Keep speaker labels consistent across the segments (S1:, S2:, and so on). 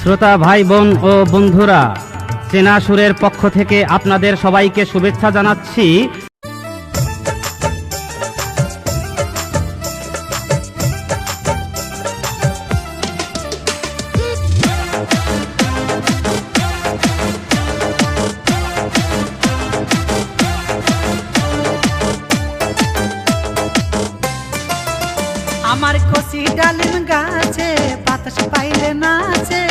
S1: শ্রোতা ভাই বোন ও বন্ধুরা, চেনা সুরের পক্ষ থেকে আপনাদের সবাইকে শুভেচ্ছা জানাচ্ছি।
S2: আমার কচি ডালিম গাছে বাতাস পাইলে নাচে,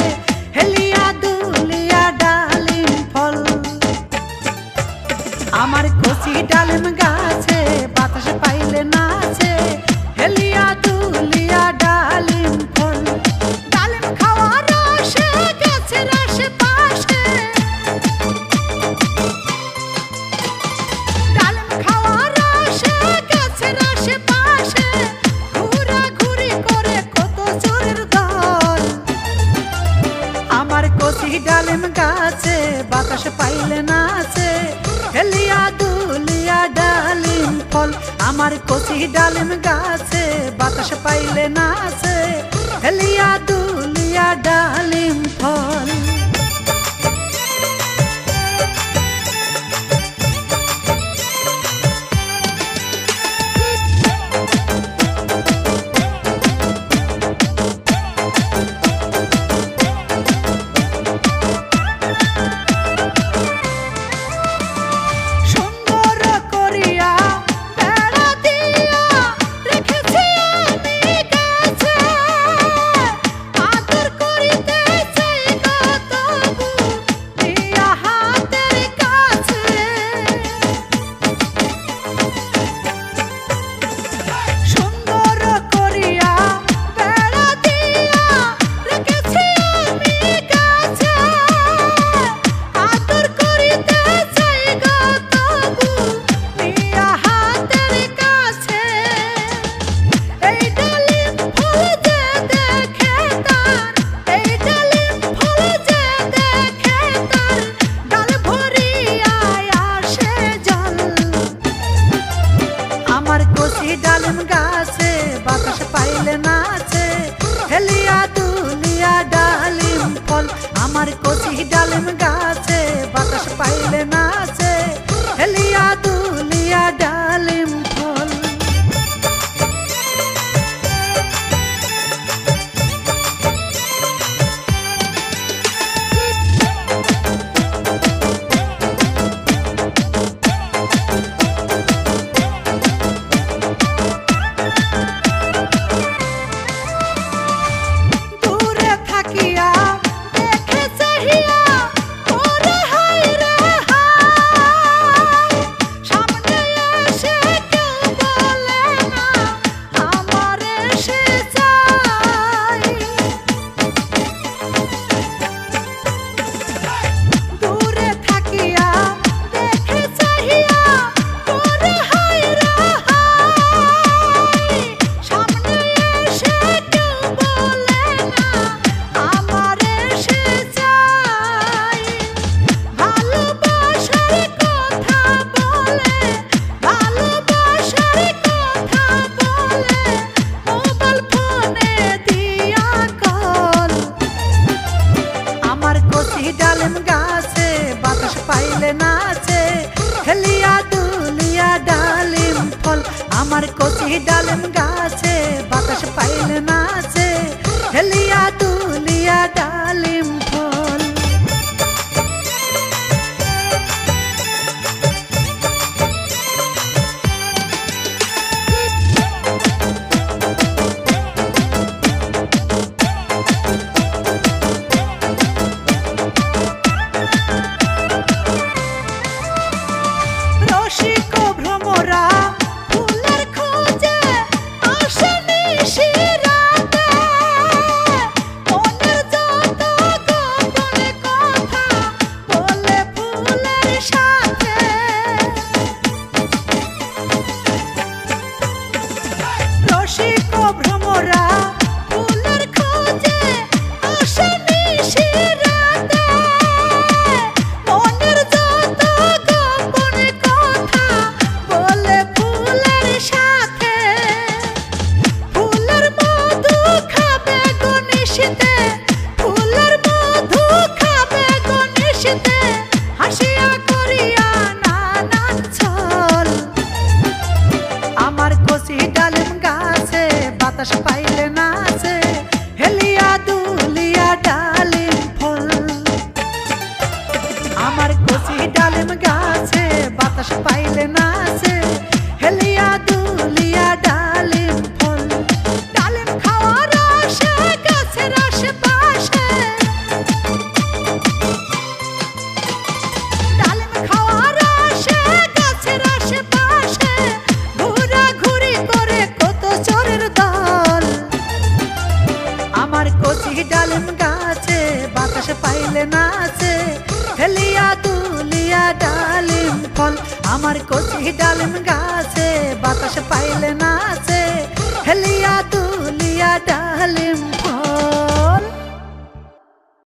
S2: হেলিয়া দুলিয়া ডালিম ফল। আমার কচি ডালিম গাছে বাতাস পাইলে নাচে, হেলিয়া দুলিয়া ডালিম ফল। ডালিম খাওয়া রসে গাছের আশেপাশে, ডালিম খাওয়া রসে গাছের আশেপাশে ডালিম গাছে বাতাস পাইলে নাচে, হেলিয়া দুলিয়া ডালিম ফল। আমার কচি ডালিম গাছে বাতাস পাইলে নাচে, হেলিয়া দুলিয়া ডালিম ফল। ডালিম গাছে বাতাস পাইলে নাচে, হেলিয়া দুলিয়া ডালিম ফল। আমার কচি ডালিম গাছে বাতাস পাইলে নাচে, হেলিয়া দুলিয়া ডালিম ফল। ডালিম গাছে বাতাস পাইলে নাচে, হেলিয়া দুলিয়া ডালিম ফল। আমার কচি ডালিম গাছে বাতাস পাইলে নাচে, হেলিয়া দুলিয়া ডালিম ফল। ভ্রমরা ফুলের খোঁজে আসেনি শিরা, বাতাস পাইলে নাচে হেলিয়া দুলিয়া ডালিম ফল ডালিম খাওয়ার আশে গাছের আশেপাশে ডালিম খাওয়ার আশে গাছের আশেপাশে ঘোরাঘুরি করে কত চোরের দল আমার কচি ডালিম গাছে বাতাস পাইলে নাচে হেলিয়া দুলিয়া ডালিম ফল আমার কচি ডালিম গাছে বাতাস পাইলে নাচে হেলিয়া দুলিয়া ডালিম